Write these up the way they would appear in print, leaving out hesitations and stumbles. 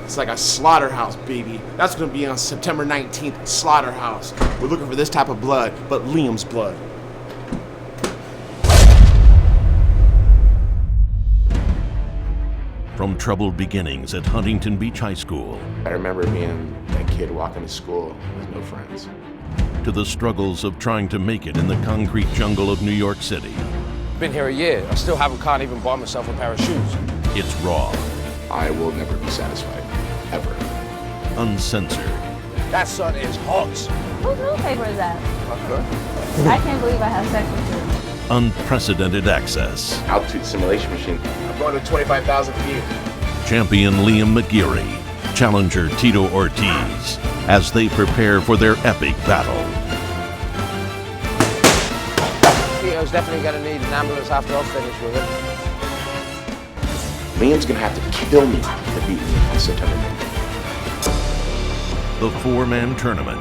It's like a slaughterhouse, baby. That's gonna be on September 19th, Slaughterhouse. We're looking for this type of blood, but Liam's blood. From troubled beginnings at Huntington Beach High School. I remember being that kid walking to school with no friends. To the struggles of trying to make it in the concrete jungle of New York City. Been here a year. I still can't even buy myself a pair of shoes. It's raw. I will never be satisfied, ever. Uncensored. That sun is hot. Whose newspaper is that? Okay. I can't believe I have sex with you. Unprecedented access. Altitude simulation machine. I'm going to 25,000 feet. Champion Liam McGeary, challenger Tito Ortiz, as they prepare for their epic battle. Tito's definitely going to need an ambulance after I've finished with him. Liam's going to have to kill me to beat me on September 19th. The four-man tournament.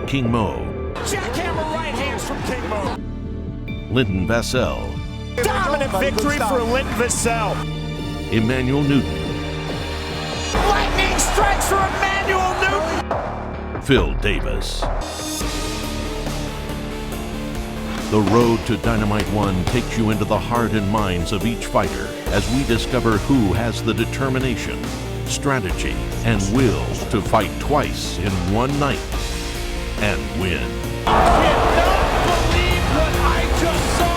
King Mo. Jackhammer right hands from King Mo. Linton Vassell. Dominant victory for Linton Vassell. Emmanuel Newton. Lightning strikes for Emmanuel Newton. Phil Davis. The road to Dynamite 1 takes you into the heart and minds of each fighter as we discover who has the determination, strategy, and will to fight twice in one night and win. I cannot believe what I just saw.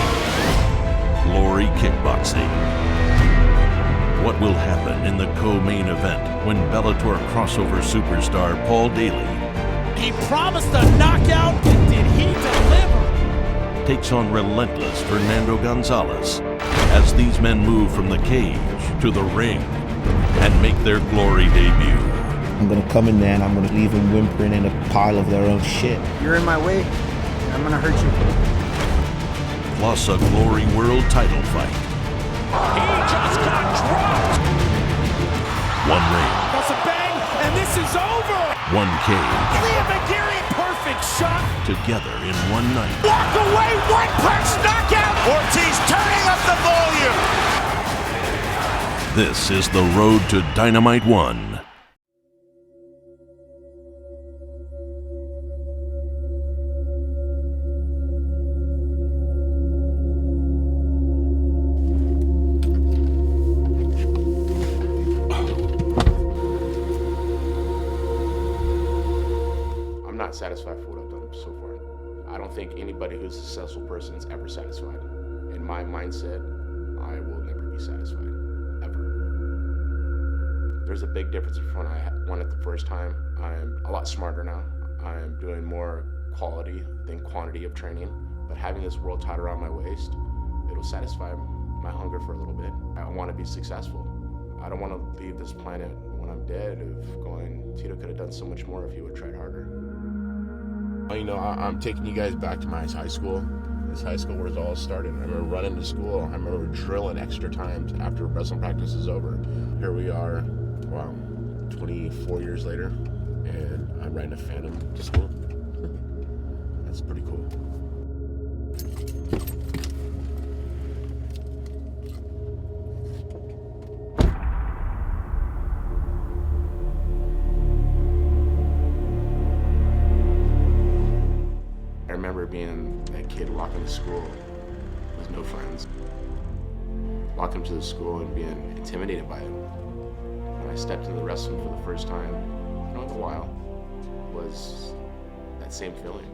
Glory Kickboxing. What will happen in the co-main event when Bellator crossover superstar Paul Daly He promised a knockout, and did he deliver? takes on relentless Fernando Gonzalez as these men move from the cage to the ring and make their glory debut. I'm gonna come in there and I'm gonna leave them whimpering in a pile of their own shit. You're in my way. I'm gonna hurt you. Plus a Glory World title fight. He just got dropped. One ring, That's a bang, and this is over. one cage, Liam McGeary, perfect shot. together in one night. Walk away, one punch knockout. Ortiz turning up the volume. This is the road to Dynamite 1. I'm not satisfied for what I've done so far. I don't think anybody who's a successful person is ever satisfied. In my mindset, I will never be satisfied, ever. There's a big difference from when I won it the first time. I'm a lot smarter now. I'm doing more quality than quantity of training. But having this world tied around my waist, it'll satisfy my hunger for a little bit. I want to be successful. I don't want to leave this planet when I'm dead of going, Tito could have done so much more if he would have tried harder. You know, I'm taking you guys back to my high school. This high school where it all started. I remember running to school. I remember drilling extra times after wrestling practice is over. Here we are, wow, 24 years later, and I'm riding a Phantom to school. That's pretty cool. I remember being that kid walking to school with no friends. Walking to the school and being intimidated by it. When I stepped into the wrestling for the first time, in a while, was that same feeling.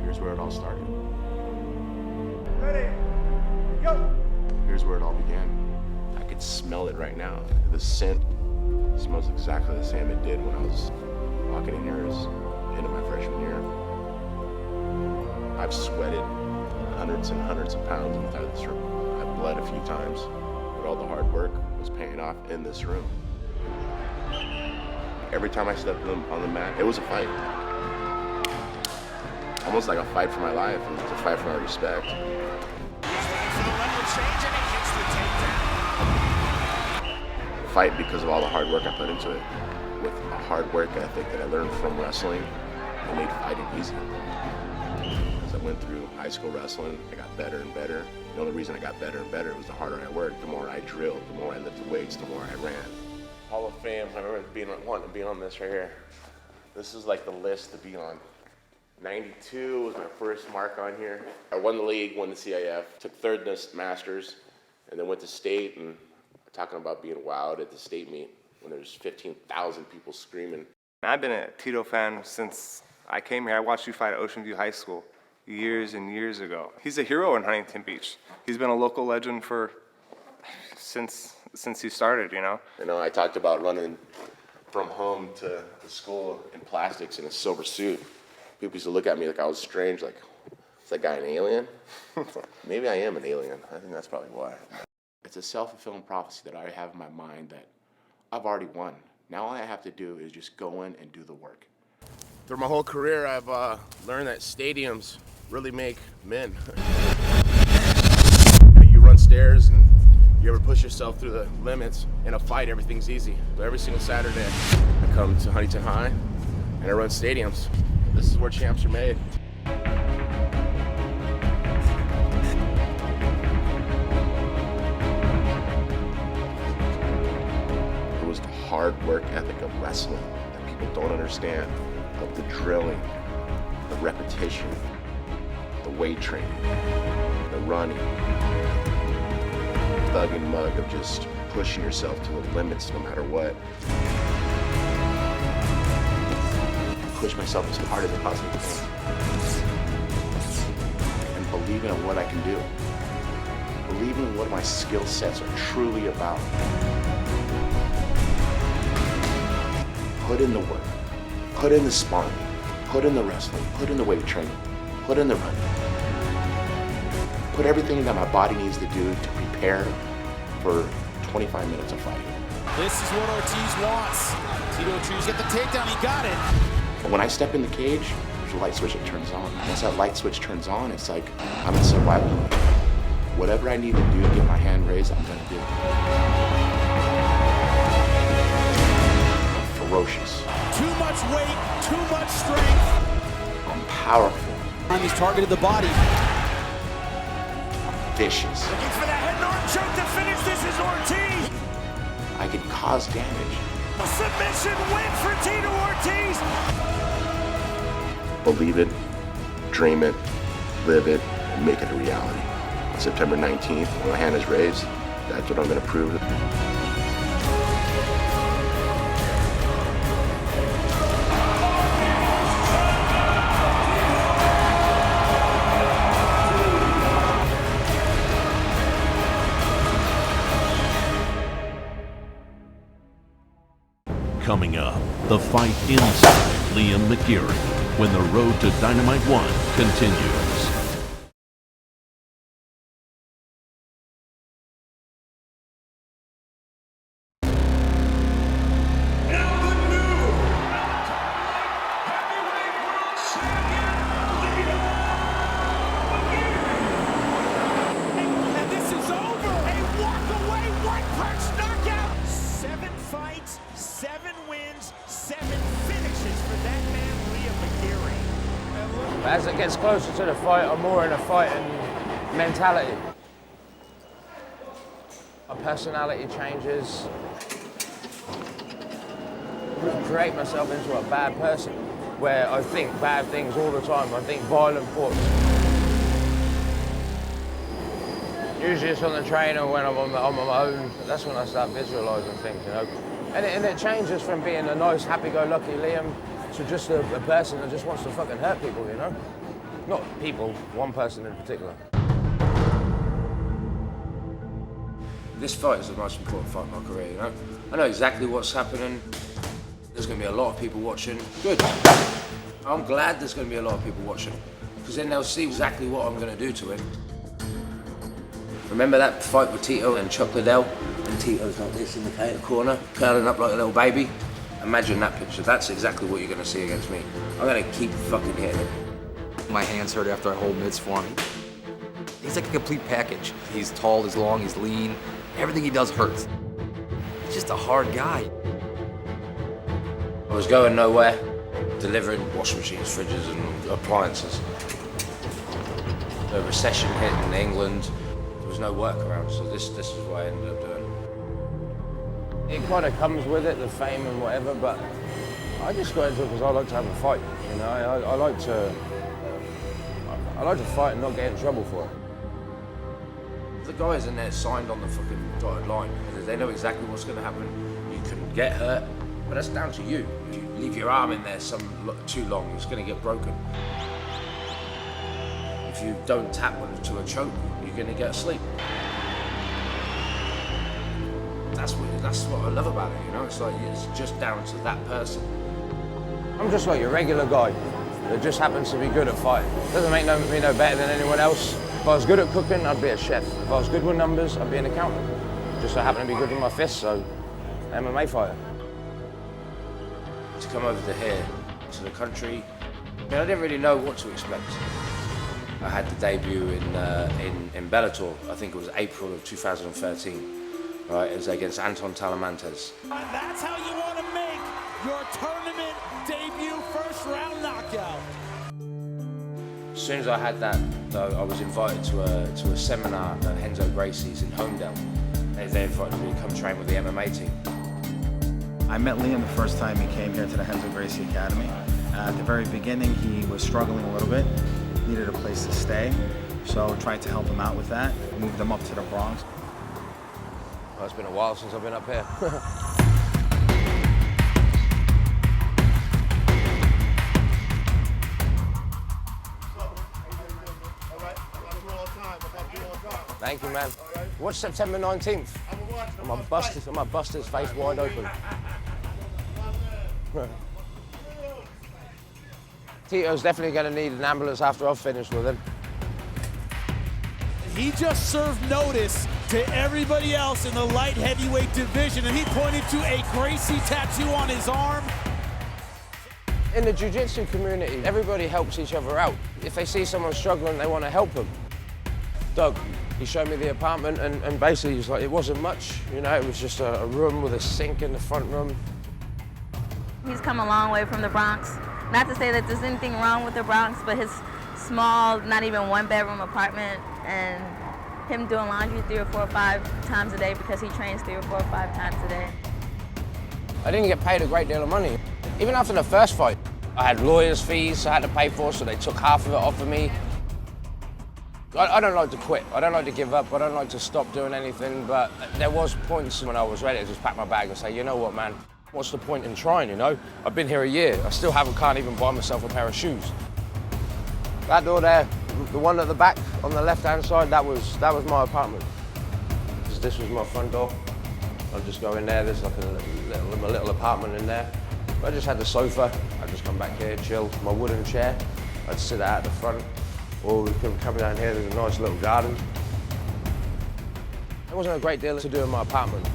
Here's where it all started. Ready, go. Here's where it all began. I could smell it right now. The scent smells exactly the same it did when I was walking in here as into my freshman year. I've sweated hundreds and hundreds of pounds inside this room. I've bled a few times, but all the hard work was paying off in this room. Every time I stepped on the mat, it was a fight. Almost like a fight for my life. It was a fight for my respect. Fight because of all the hard work I put into it. With a hard work ethic that I learned from wrestling, it made fighting easy. Because I went through high school wrestling. I got better and better. The only reason I got better and better was the harder I worked, the more I drilled, the more I lifted weights, the more I ran. Hall of Fame, I remember wanting to be on this right here. This is like the list to be on. 92 was my first mark on here. I won the league, won the CIF, took third in the Masters, and then went to state, and talking about being wowed at the state meet when there's 15,000 people screaming. I've been a Tito fan since I came here. I watched you fight at Ocean View High School years and years ago. He's a hero in Huntington Beach. He's been a local legend since he started, you know? You know, I talked about running from home to school in plastics in a silver suit. People used to look at me like I was strange, like, is that guy an alien? Maybe I am an alien. I think that's probably why. It's a self-fulfilling prophecy that I have in my mind that I've already won. Now all I have to do is just go in and do the work. Through my whole career, I've learned that stadiums really make men. You run stairs and you ever push yourself through the limits. In a fight, everything's easy. But every single Saturday, I come to Huntington High and I run stadiums. This is where champs are made. It was the hard work ethic of wrestling that people don't understand, of the drilling, the repetition, the weight training, the running, thug and mug of just pushing yourself to the limits no matter what. Push myself as hard as I possibly can. And believing in what I can do. Believing in what my skill sets are truly about. Put in the work. Put in the sparring. Put in the wrestling. Put in the weight training. Put in the running. Put everything that my body needs to do to prepare for 25 minutes of fighting. This is what Ortiz wants. Tito Ortiz get the takedown, he got it. And when I step in the cage, there's a light switch that turns on. Once that light switch turns on, it's like I'm in survival mode. Whatever I need to do to get my hand raised, I'm gonna do. I'm ferocious. Too much weight, too much strength. I'm powerful. He's targeted the body. Vicious. Looking for the head arm choke to finish. This is Ortiz. I can cause damage. A submission win for Tito Ortiz. Believe it, dream it, live it, and make it a reality. On September 19th, when my hand is raised, that's what I'm gonna prove. Coming up, the fight inside Liam McGeary when the road to Dynamite 1 continues. And this is over. A walk-away one-punch knockout. 7 fights, 7 wins, 7 finishes for that man, Liam McGeary. As it gets closer to the fight, I'm more in a fighting mentality. My personality changes. I create myself into a bad person where I think bad things all the time. I think violent thoughts. Usually it's on the train or when I'm on my own. That's when I start visualising things, you know. And it changes from being a nice, happy-go-lucky Liam to just a person that just wants to fucking hurt people, you know? Not people, one person in particular. This fight is the most important fight of my career, you know? I know exactly what's happening. There's going to be a lot of people watching. Good. I'm glad there's going to be a lot of people watching, because then they'll see exactly what I'm going to do to him. Remember that fight with Tito and Chuck Liddell? And Tito's like this in the corner, curling up like a little baby. Imagine that picture. That's exactly what you're going to see against me. I'm going to keep fucking hitting him. My hands hurt after I hold mitts for him. He's like a complete package. He's tall, he's long, he's lean. Everything he does hurts. He's just a hard guy. I was going nowhere, delivering washing machines, fridges and appliances. The recession hit in England. There was no work around, so this is what I ended up doing. It kind of comes with it, the fame and whatever, but I just got into it because I like to have a fight. You know, I like to fight and not get in trouble for it. The guys in there signed on the fucking dotted line. They know exactly what's going to happen. You can get hurt, but that's down to you. If you leave your arm in there too long, it's going to get broken. If you don't tap one to a choke, you're going to get asleep. That's what I love about it, you know? It's like, it's just down to that person. I'm just like your regular guy that just happens to be good at fighting. Doesn't make me no better than anyone else. If I was good at cooking, I'd be a chef. If I was good with numbers, I'd be an accountant. Just so I happen to be good with my fists, so MMA fighter. To come over to here, to the country, I mean, I didn't really know what to expect. I had the debut in Bellator, I think it was April of 2013. Right, it was against Anton Talamantes. That's how you want to make your tournament debut first round knockout. As soon as I had that, though, I was invited to a seminar at Renzo Gracie's in Homedale. They invited me to come train with the MMA team. I met Liam the first time he came here to the Renzo Gracie Academy. At the very beginning, he was struggling a little bit, needed a place to stay, so tried to help him out with that, moved him up to the Bronx. Well, it's been a while since I've been up here. Thank you, man. Watch September 19th. My Buster's face wide open. Tito's definitely going to need an ambulance after I've finished with him. He just served notice to everybody else in the light heavyweight division, and he pointed to a Gracie tattoo on his arm. In the jiu-jitsu community, everybody helps each other out. If they see someone struggling, they want to help them. Doug, he showed me the apartment, and basically he's like, it wasn't much, you know, it was just a room with a sink in the front room. He's come a long way from the Bronx. Not to say that there's anything wrong with the Bronx, but his small, not even one-bedroom apartment, and him doing laundry 3 or 4 or 5 times a day because he trains 3 or 4 or 5 times a day. I didn't get paid a great deal of money. Even after the first fight, I had lawyers' fees I had to pay for, so they took half of it off of me. I don't like to quit. I don't like to give up. I don't like to stop doing anything, but there was points when I was ready to just pack my bag and say, you know what, man, what's the point in trying, you know? I've been here a year. I still can't even buy myself a pair of shoes. That door there, the one at the back on the left-hand side, that was my apartment. This was my front door. I'll just go in there. There's like a little apartment in there. I just had the sofa. I'd just come back here, chill. My wooden chair. I'd sit out at the front. Or we could come down here. There's a nice little garden. There wasn't a great deal to do in my apartment.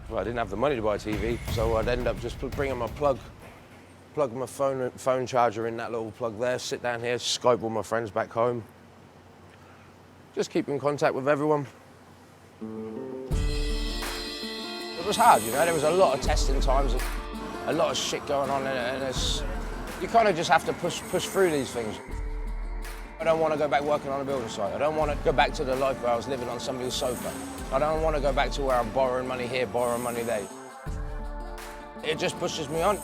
Well, I didn't have the money to buy a TV, so I'd end up just bringing my plug my phone charger in that little plug there, sit down here, Skype all my friends back home. Just keep in contact with everyone. It was hard, you know, there was a lot of testing times, a lot of shit going on, and you kind of just have to push through these things. I don't want to go back working on a building site. I don't want to go back to the life where I was living on somebody's sofa. I don't want to go back to where I'm borrowing money here, borrowing money there. It just pushes me on.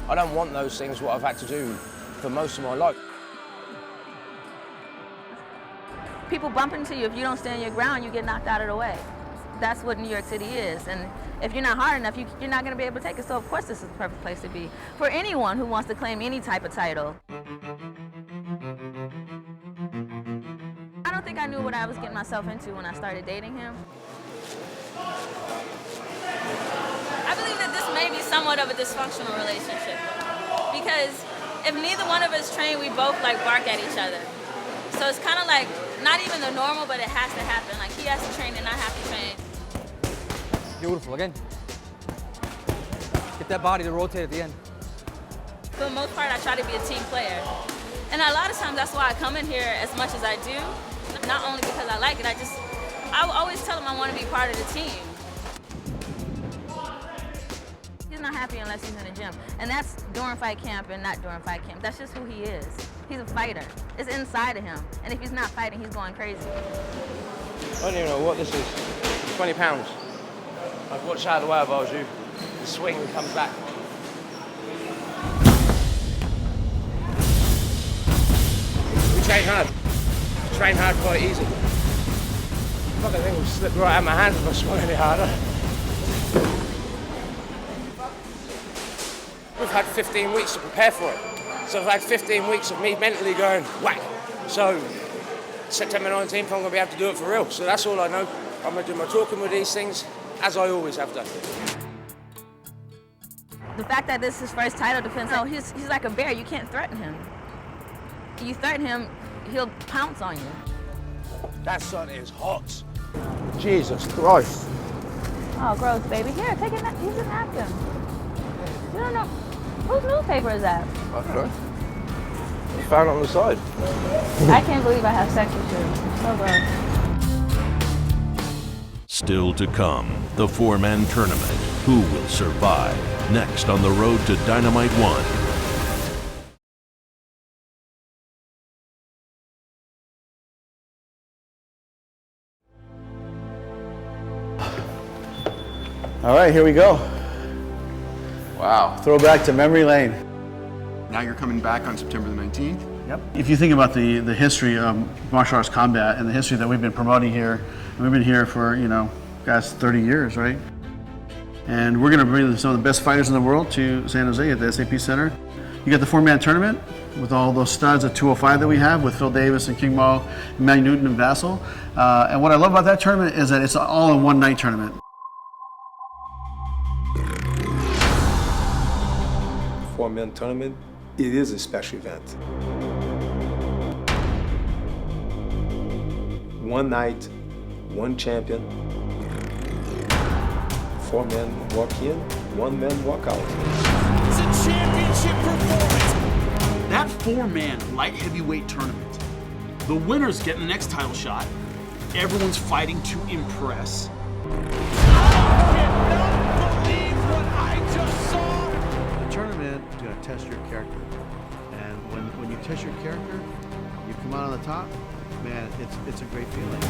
I don't want those things, what I've had to do for most of my life. People bump into you. If you don't stand your ground, you get knocked out of the way. That's what New York City is. And if you're not hard enough, you're not going to be able to take it. So, of course, this is the perfect place to be for anyone who wants to claim any type of title. I don't think I knew what I was getting myself into when I started dating him. I believe that this may be somewhat of a dysfunctional relationship because if neither one of us train, we both like bark at each other. So it's kind of like not even the normal, but it has to happen. Like he has to train and I have to train. Beautiful, again. Get that body to rotate at the end. For the most part, I try to be a team player. And a lot of times that's why I come in here as much as I do. Not only because I like it, I always tell him I want to be part of the team. He's not happy unless he's in the gym. And that's during fight camp and not during fight camp. That's just who he is. He's a fighter. It's inside of him. And if he's not fighting, he's going crazy. I don't even know what this is. 20 pounds. I'd watch out of the way if I was you. The swing comes back. We train hard. Train hard, quite easy. Fucking thing would slip right out of my hands if I swung any harder. We've had 15 weeks to prepare for it. So I've had 15 weeks of me mentally going, whack. So September 19th, I'm going to be able to do it for real. So that's all I know. I'm going to do my talking with these things, as I always have done. The fact that this is his first title defense, oh, he's like a bear. You can't threaten him. You threaten him, he'll pounce on you. That sun is hot. Jesus Christ. Oh, gross, baby. Here, take a nap. Use a napkin. You don't know. Whose newspaper is that? I don't know. I found it on the side. I can't believe I have sex with you. So gross. Still to come, the four-man tournament. Who will survive? Next on the road to Dynamite 1. All right, here we go. Wow. Throwback to memory lane. Now you're coming back on September the 19th? Yep. If you think about the history of martial arts combat and the history that we've been promoting here, and we've been here for, guys, 30 years, right? And we're going to bring some of the best fighters in the world to San Jose at the SAP Center. You got the four-man tournament with all those studs at 205 that we have with Phil Davis and King Mo, Manny Newton and Vassal. And what I love about that tournament is that it's an all-in-one-night tournament. Four-man tournament, it is a special event. One night, one champion. Four men walk in, one man walk out. It's a championship performance. That four-man light heavyweight tournament, the winners get the next title shot. Everyone's fighting to impress. Tournament, you're going to test your character. And when you test your character, you come out on the top, man, it's a great feeling.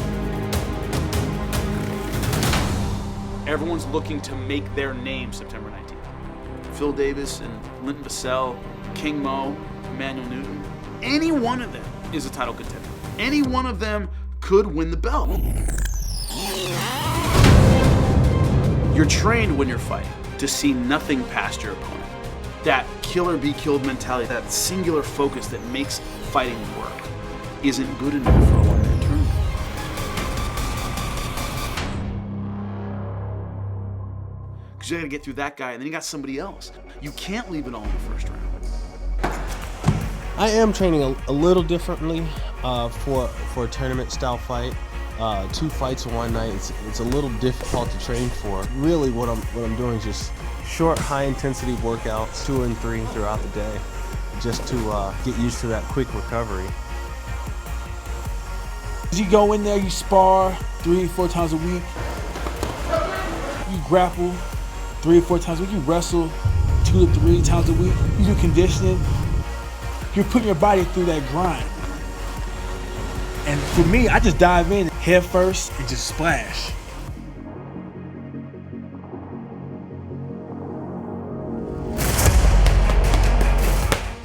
Everyone's looking to make their name September 19th. Phil Davis and Linton Vassell, King Mo, Emmanuel Newton, any one of them is a title contender. Any one of them could win the belt. You're trained when you're fighting to see nothing past your opponent. That kill or be killed mentality, that singular focus that makes fighting work, isn't good enough for a one-man tournament. Because you gotta get through that guy, and then you got somebody else. You can't leave it all in the first round. I am training a little differently for a tournament style fight. 2 fights in one night, it's a little difficult to train for. Really what I'm doing is just short, high-intensity workouts, 2 and 3 throughout the day, just to get used to that quick recovery. You go in there, you spar 3 or 4 times a week. You grapple 3 or 4 times a week. You wrestle 2 to 3 times a week. You do conditioning. You're putting your body through that grind. And for me, I just dive in head first and just splash.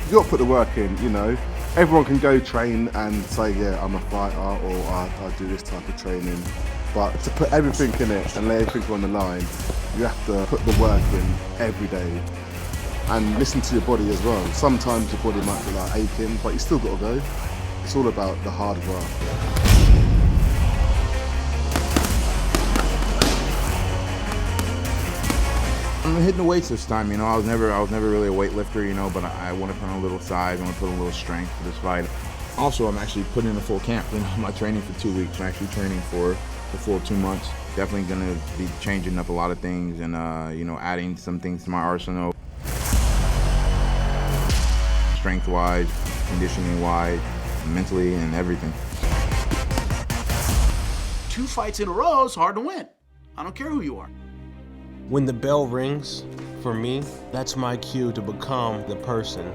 You got to put the work in, Everyone can go train and say, yeah, I'm a fighter, or I do this type of training. But to put everything in it and lay everything on the line, you have to put the work in every day. And listen to your body as well. Sometimes your body might be like aching, but you still got to go. It's all about the hard work. I'm hitting the weights this time, I was never really a weightlifter, but I want to put on a little size, I want to put on a little strength for this fight. Also, I'm actually putting in a full camp. I'm not training for 2 weeks. I'm actually training for the full 2 months. Definitely going to be changing up a lot of things and, adding some things to my arsenal. Strength-wise, conditioning-wise, mentally, and everything. 2 fights in a row is hard to win. I don't care who you are. When the bell rings For me, that's my cue to become the person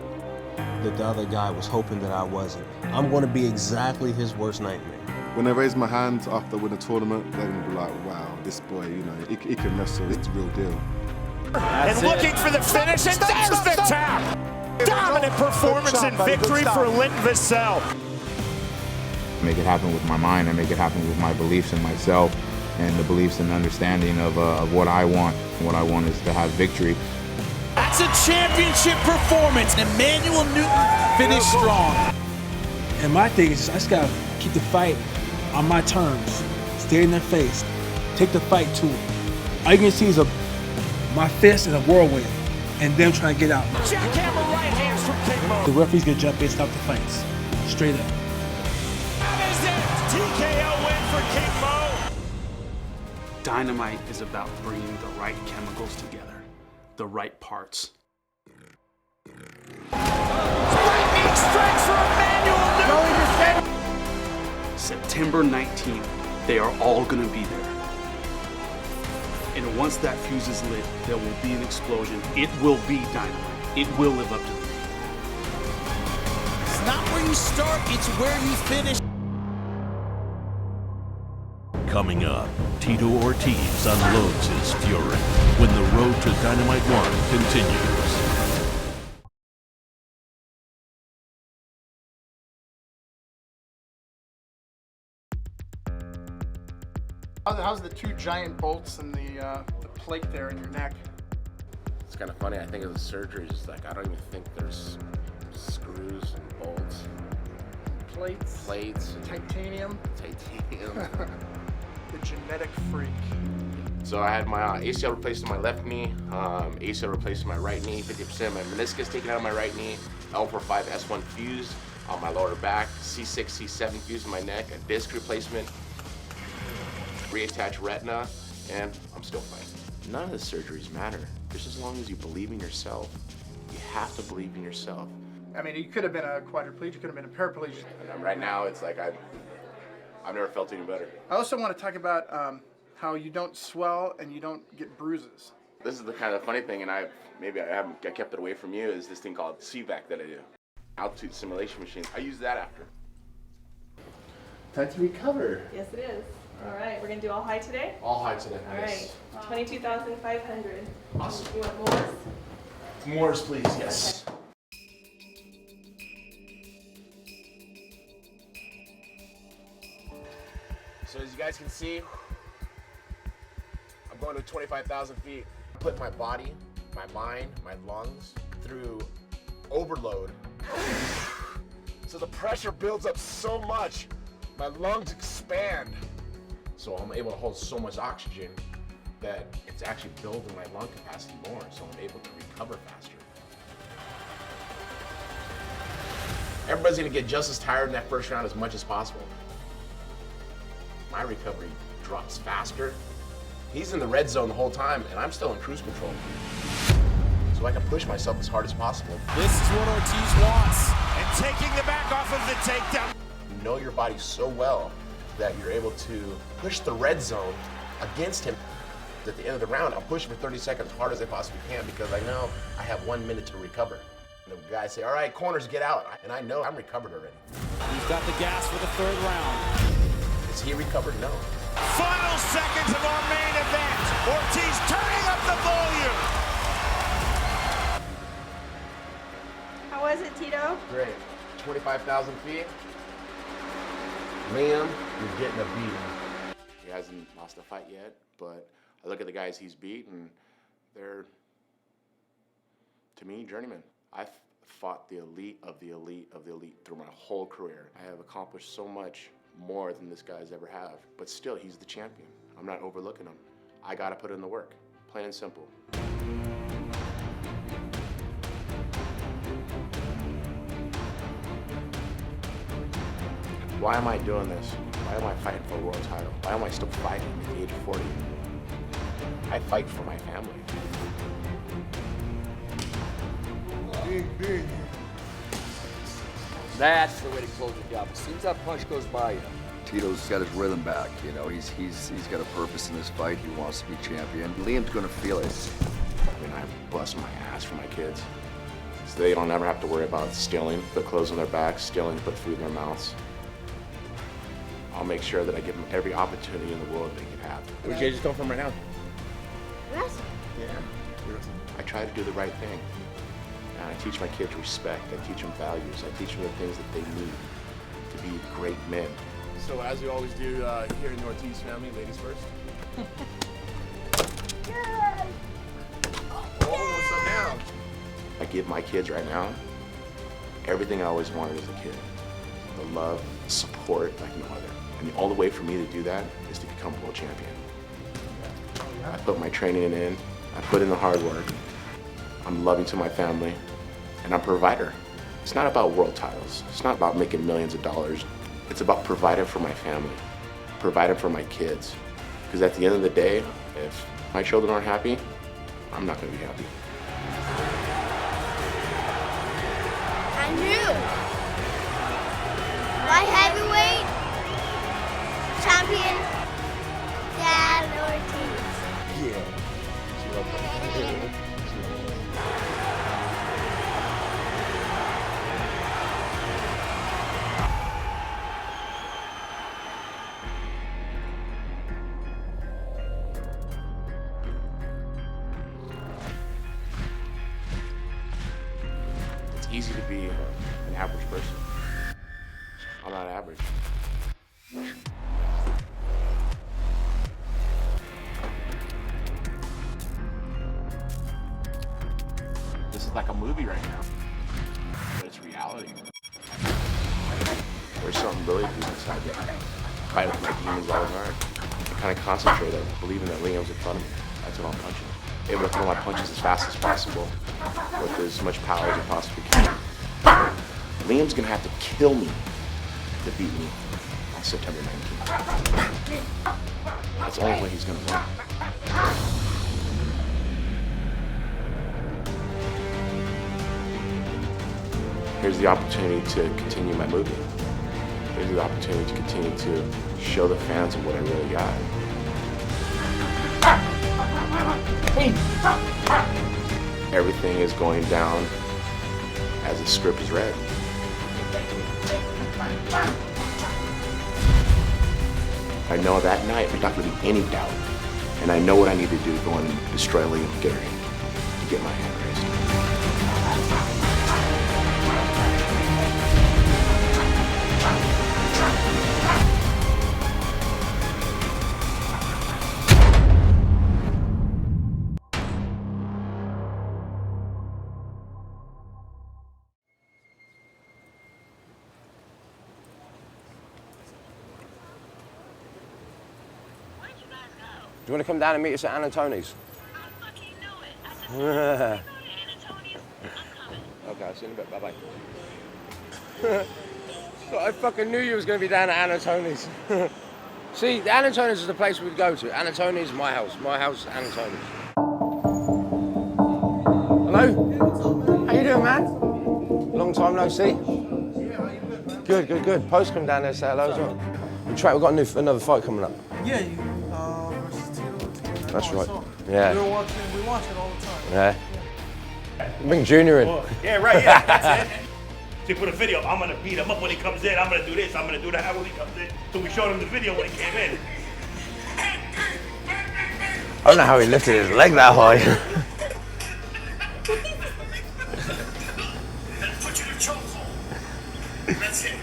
that the other guy was hoping that I wasn't. I'm going to be exactly his worst nightmare. When I raise my hand after I win a tournament, they're going to be like, wow, this boy, you know, he can wrestle. It's the real deal. And looking for the finish, and there's the tap! Dominant performance and victory for Linton Vassell. Make it happen with my mind. I make it happen with my beliefs in myself and the beliefs and understanding of what I want. What I want is to have victory. That's a championship performance. Emmanuel Newton finished strong. And my thing is, I just gotta keep the fight on my terms. Stay in their face. Take the fight to them. All you can see is my fist in a whirlwind, and them trying to get out. Jackhammer right hands from King Mo. The referee's gonna jump in, stop the fights. Straight up. That is it. TKO win for King Mo. Dynamite is about bringing the right chemicals together, the right parts. Lightning strikes for Emmanuel Newton. September 19th, they are all going to be there. And once that fuse is lit, there will be an explosion. It will be Dynamite. It will live up to the name. It's not where you start, it's where you finish. Coming up, Tito Ortiz unloads his fury when the road to Dynamite 1 continues. How's the two giant bolts and the plate there in your neck? It's kind of funny. I think of the surgeries, like I don't even think there's screws and bolts. Plates. And Titanium. The genetic freak. So I had my ACL replaced in my left knee, ACL replaced in my right knee, 50% of my meniscus taken out of my right knee, L45 S1 fused on my lower back, C6, C7 fused in my neck, a disc replacement, reattached retina, and I'm still fighting. None of the surgeries matter, just as long as you believe in yourself. You have to believe in yourself. I mean, you could have been a quadriplegic, you could have been a paraplegic. And right now, it's like I've never felt any better. I also want to talk about how you don't swell and you don't get bruises. This is the kind of funny thing, and I kept it away from you, is this thing called CVAC that I do. Altitude simulation machines. I use that after. Time to recover. Yes, it is. All right, we're gonna do all high today? All high today. All right, 22,500. Awesome. You want more? Moors, please, yes. So as you guys can see, I'm going to 25,000 feet. I put my body, my mind, my lungs through overload. So the pressure builds up so much, my lungs expand. So I'm able to hold so much oxygen that it's actually building my lung capacity more, so I'm able to recover faster. Everybody's gonna get just as tired in that first round as much as possible. My recovery drops faster. He's in the red zone the whole time, and I'm still in cruise control. So I can push myself as hard as possible. This is what Ortiz wants. And taking the back off of the takedown. You know your body so well that you're able to push the red zone against him. At the end of the round, I'll push for 30 seconds as hard as I possibly can because I know I have 1 minute to recover. And the guys say, all right, corners, get out. And I know I'm recovered already. He's got the gas for the third round. Is he recovered? No. Final seconds of our main event. Ortiz turning up the volume. How was it, Tito? Great. 25,000 feet. Liam, you're getting a beating. He hasn't lost a fight yet, but I look at the guys he's beat, and they're, to me, journeymen. I've fought the elite of the elite of the elite through my whole career. I have accomplished so much more than this guy's ever have, but still, he's the champion. I'm not overlooking him. I gotta put in the work, plain and simple. Why am I doing this? Why am I fighting for a world title? Why am I still fighting at the age of 40? I fight for my family. That's the way to close the job. As soon as that punch goes by you. Tito's got his rhythm back. You know, he's got a purpose in this fight. He wants to be champion. Liam's going to feel it. I mean, bust my ass for my kids. So they don't ever have to worry about stealing, put clothes on their backs, stealing, put food in their mouths. I'll make sure that I give them every opportunity in the world they can have. Where'd you just come from right now? Wrestling. Yeah. I try to do the right thing. And I teach my kids respect. I teach them values. I teach them the things that they need to be great men. So as we always do here in the Ortiz family, ladies first. Oh, what's up now? I give my kids right now everything I always wanted as a kid. The love, the support like no other. And the only way for me to do that is to become world champion. I put my training in, I put in the hard work, I'm loving to my family, and I'm a provider. It's not about world titles. It's not about making millions of dollars. It's about providing for my family, providing for my kids. Because at the end of the day, if my children aren't happy, I'm not gonna be happy. I knew. Light heavyweight champion, Dan Ortiz. Yeah. She loved that. It's easy to be an average person. I'm not average. This is like a movie right now, but it's reality. There's something really deep inside me. I fight with my demons all the time. I kind of concentrate on believing that Liam's in front of me. That's what I'm punching. Able to throw my punches as fast as possible with as much power as I possibly can. Liam's gonna have to kill me to beat me on September 19th. That's the only way he's gonna win. Here's the opportunity to continue my movie. Here's the opportunity to continue to show the fans of what I really got. Everything is going down as the script is read. I know that night there's not going to be any doubt, and I know what I need to do to go and destroy Liam and to get my hand raised. Do you want to come down and meet us at Anatoni's? Okay, I'll see you in a bit. Bye-bye. So I fucking knew you was going to be down at Anatoni's. See, the Anatoni's is the place we'd go to. Anatoni's, my house, Anatoni's. Hello? How you doing, man? Long time no see. Good. Post come down there, say hello as well. We've got another fight coming up. Yeah, versus Tito. That's right. Yeah. We watch it all the time. Yeah. Bring Junior in. Yeah, right, yeah, that's it. So you put a video, I'm gonna beat him up when he comes in, I'm gonna do this, I'm gonna do that when he comes in. So we showed him the video when he came in. I don't know how he lifted his leg that high. Put you in a chokehold. That's it.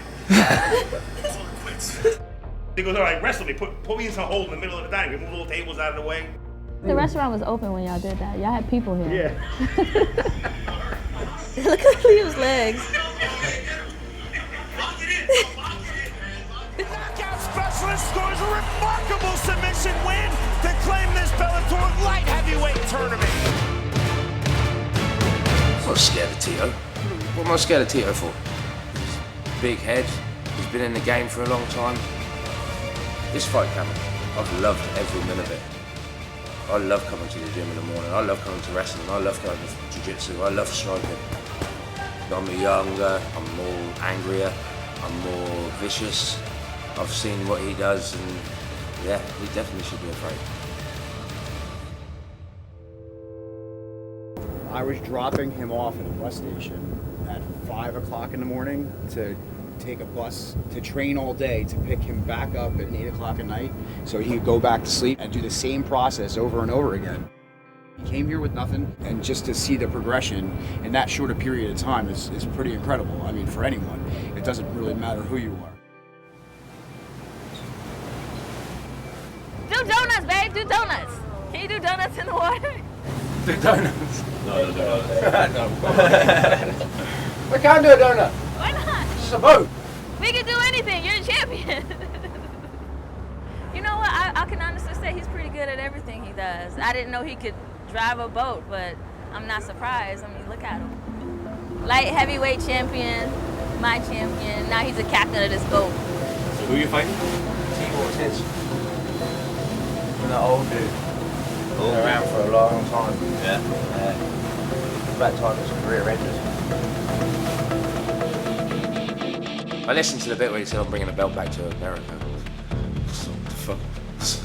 He goes, all right, wrestle me. Put me in some hole in the middle of the dining room. Move little tables out of the way. The restaurant was open when y'all did that. Y'all had people here. Yeah. Look at Liam's legs. The knockout specialist scores a remarkable submission win to claim this Bellator light heavyweight tournament. I'm not scared of Tito. What am I scared of Tito for? Big head. He's been in the game for a long time. This fight coming, I've loved every minute of it. I love coming to the gym in the morning. I love coming to wrestling. I love going to jiu-jitsu. I love striking. I'm younger. I'm more angrier. I'm more vicious. I've seen what he does, and yeah, he definitely should be afraid. I was dropping him off at a bus station at 5 o'clock in the morning to take a bus to train all day to pick him back up at 8 o'clock at night so he could go back to sleep and do the same process over and over again. He came here with nothing, and just to see the progression in that short a period of time is pretty incredible. I mean, for anyone, it doesn't really matter who you are. Do donuts, babe. Do donuts. Can you do donuts in the water? Do donuts? No. We can't do a donut. Why not? It's a boat. We can do anything. You're a champion. You know what? I can honestly say he's pretty good at everything he does. I didn't know he could drive a boat, but I'm not surprised. I mean, look at him. Light heavyweight champion, my champion. Now he's a captain of this boat. So who are you fighting? T-Horses. And the old dude. Been around for a long time. Yeah. About time for some career enders. I listened to the bit where he said I'm bringing the belt back to America. What the fuck?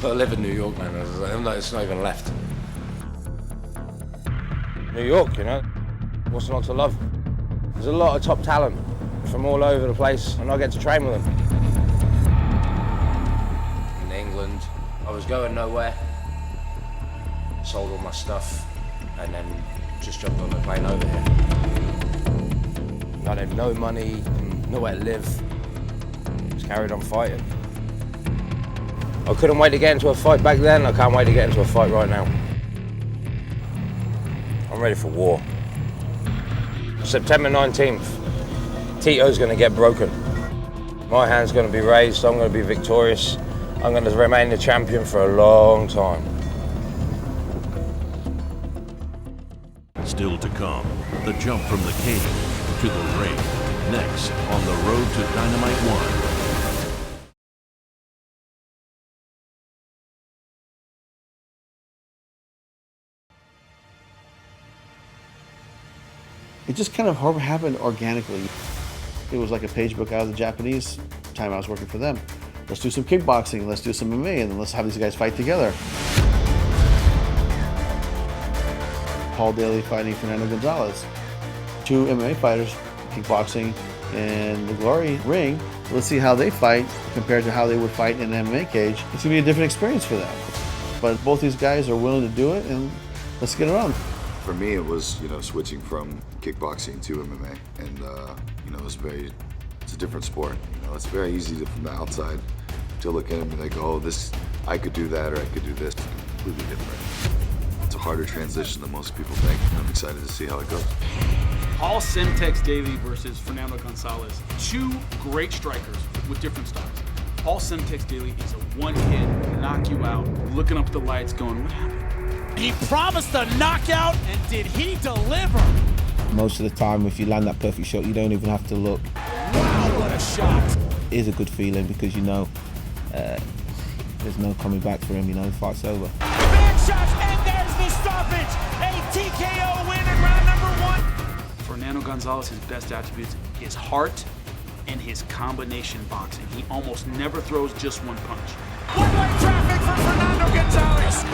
I live in New York, man. It's not even left. New York, you know? What's not to love? There's a lot of top talent from all over the place, and I get to train with them. In England, I was going nowhere. Sold all my stuff, and then just jumped on the plane over here. I had no money, nowhere to live. Just carried on fighting. I couldn't wait to get into a fight back then. I can't wait to get into a fight right now. I'm ready for war. September 19th, Tito's gonna get broken. My hand's gonna be raised, I'm gonna be victorious. I'm gonna remain the champion for a long time. Still to come, the jump from the cage to the ring. Next on the road to Dynamite 1. It just kind of happened organically. It was like a page book out of the Japanese time I was working for them. Let's do some kickboxing, let's do some MMA, and then let's have these guys fight together. Paul Daly fighting Fernando Gonzalez. 2 MMA fighters, kickboxing and the Glory ring. Let's see how they fight compared to how they would fight in an MMA cage. It's gonna be a different experience for them. But both these guys are willing to do it, and let's get it on. For me, it was, switching from kickboxing to MMA, and it's a different sport. It's very easy from the outside to look at it and be like, oh, I could do that, or I could do this. It's completely different. It's a harder transition than most people think, and I'm excited to see how it goes. Paul Semtex Daly versus Fernando Gonzalez. 2 great strikers with different styles. Paul Semtex Daly is a one-hit, knock you out, looking up at the lights going, what happened? He promised a knockout, and did he deliver? Most of the time, if you land that perfect shot, you don't even have to look. Wow, what a shot. It is a good feeling because there's no coming back for him, the fight's over. Big shots, and there's the stoppage. A TKO win in round number 1. Fernando Gonzalez's best attributes, his heart and his combination boxing. He almost never throws just one punch. One-way traffic for Fernando Gonzalez.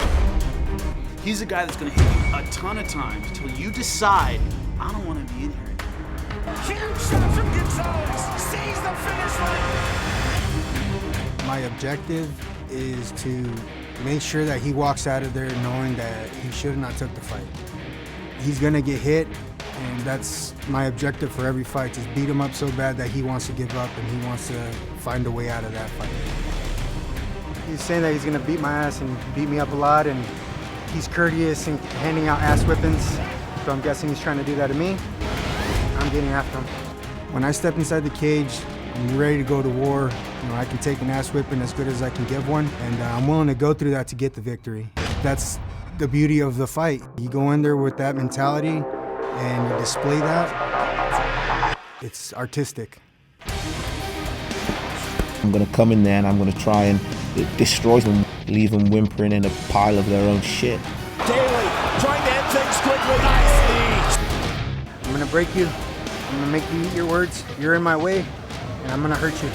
He's a guy that's gonna hit you a ton of times until you decide, I don't wanna be in here anymore. Huge shot from Gonzalez. Sees the finish line. My objective is to make sure that he walks out of there knowing that he should have not took the fight. He's gonna get hit, and that's my objective for every fight, just beat him up so bad that he wants to give up and he wants to find a way out of that fight. He's saying that he's gonna beat my ass and beat me up a lot, and he's courteous and handing out ass whippings, so I'm guessing he's trying to do that to me. I'm getting after him. When I step inside the cage, I'm ready to go to war. I can take an ass whipping as good as I can give one, and I'm willing to go through that to get the victory. That's the beauty of the fight. You go in there with that mentality and you display that. It's artistic. I'm going to come in there and I'm going to try and destroy them, leave them whimpering in a pile of their own shit. Daly trying to end things quickly. Nice lead. I'm going to break you. I'm going to make you eat your words. You're in my way, and I'm going to hurt you.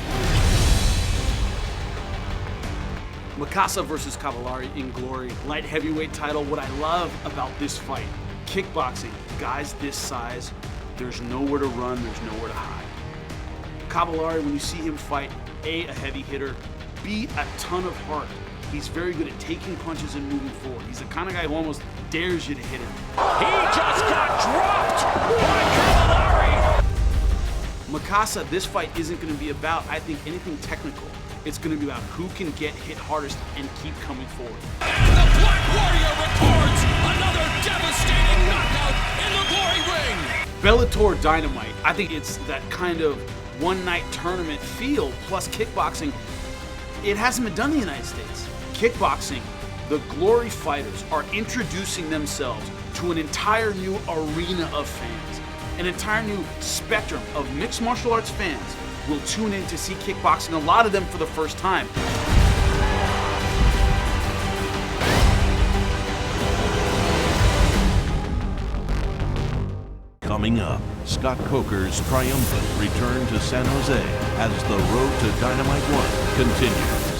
Mikasa versus Cavallari in Glory, light heavyweight title. What I love about this fight, Kickboxing, guys this size, there's nowhere to run, there's nowhere to hide. Caballari, when you see him fight, A, a heavy hitter, B, a ton of heart. He's very good at taking punches and moving forward. He's the kind of guy who almost dares you to hit him. He just got dropped by Caballari. Mikasa, this fight isn't going to be about, I think, anything technical. It's going to be about who can get hit hardest and keep coming forward. And the Black Warrior records another devastating knockout in the glory ring. Bellator Dynamite, I think it's that kind of one-night tournament feel, plus kickboxing. It hasn't been done in the United States. Kickboxing, the Glory Fighters are introducing themselves to an entire new arena of fans. An entire new spectrum of mixed martial arts fans will tune in to see kickboxing, a lot of them for the first time. Coming up, Scott Coker's triumphant return to San Jose as the road to Dynamite 1 continues.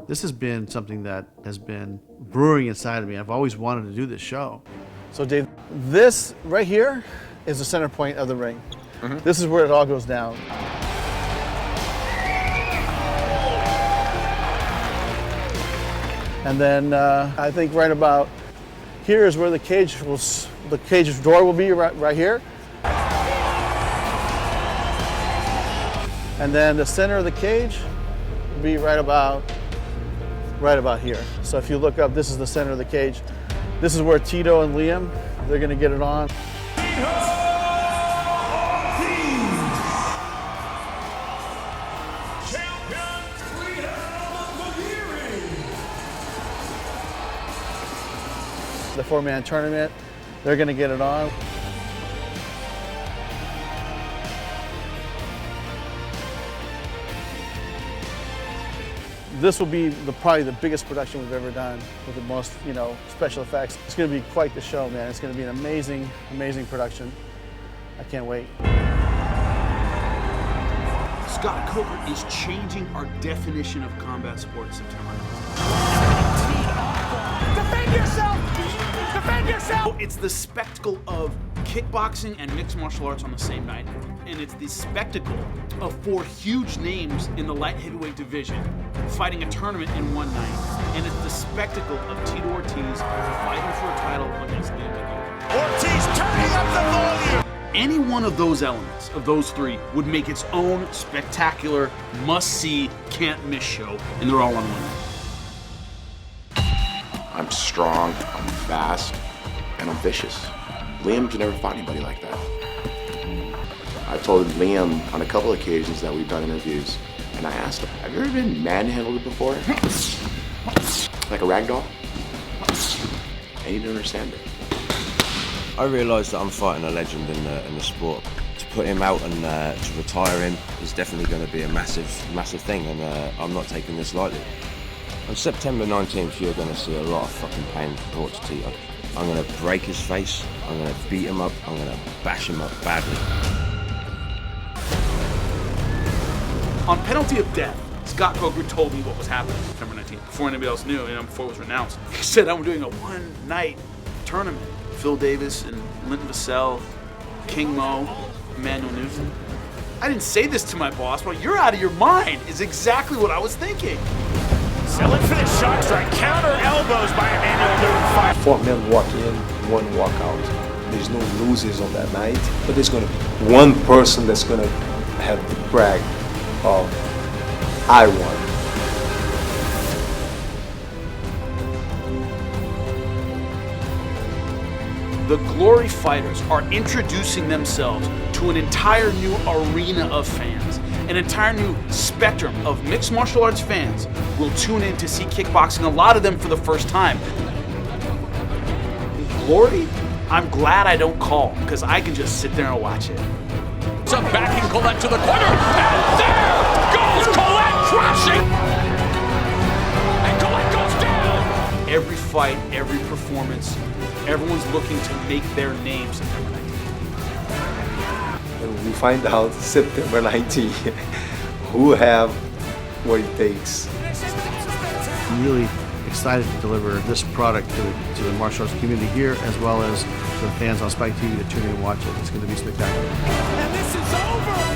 This has been something that has been brewing inside of me. I've always wanted to do this show. So Dave, this right here is the center point of the ring. This is where it all goes down. And then I think right about here is where the cage door will be right here. And then the center of the cage will be right about here. So if you look up, this is the center of the cage. This is where Tito and Liam, they're gonna get it on. The 4-man tournament, they're gonna get it on. This will be probably the biggest production we've ever done with the most, special effects. It's going to be quite the show, man. It's going to be an amazing, amazing production. I can't wait. Scott Coker is changing our definition of combat sports, September. Defend yourself! Defend yourself! It's the spectacle of kickboxing and mixed martial arts on the same night. And it's the spectacle of 4 huge names in the light heavyweight division fighting a tournament in one night. And it's the spectacle of Tito Ortiz fighting for a title against Liam McGee. Ortiz turning up the volume! Any one of those elements, of those 3, would make its own spectacular, must-see, can't-miss show, and they're all on one night. I'm strong, I'm fast, and I'm vicious. Liam's never fought anybody like that. I told Liam on a couple occasions that we've done interviews, and I asked him, have you ever been manhandled before? Like a rag doll? And he didn't understand it. I realised that I'm fighting a legend in the sport. To put him out and to retire him is definitely going to be a massive thing, and I'm not taking this lightly. On September 19th, you're going to see a lot of fucking pain brought to Tito. I'm going to break his face, I'm going to beat him up, I'm going to bash him up badly. On penalty of death, Scott Coker told me what was happening September 19th, before anybody else knew, and before it was renounced. He said, I'm doing a one-night tournament. Phil Davis and Linton Vassell, King Mo, Emmanuel Newton. I didn't say this to my boss, but you're out of your mind, is exactly what I was thinking. Selling for the shot strike, counter elbows by Emmanuel Newton. 4 men walk in, 1 walk out. There's no losers on that night, but there's going to be one person that's going to have the brag of, I won. The Glory Fighters are introducing themselves to an entire new arena of fans. An entire new spectrum of mixed martial arts fans will tune in to see kickboxing, a lot of them for the first time. Glory, I'm glad I don't call, because I can just sit there and watch it. It's a backing Colette to the corner, and there goes Colette crashing! And Colette goes down! Every fight, every performance, everyone's looking to make their name September 19th. And we find out September 19th who have what it takes. I'm really excited to deliver this product to the martial arts community here, as well as to the fans on Spike TV that tune in and watch it. It's going to be spectacular. And this is over.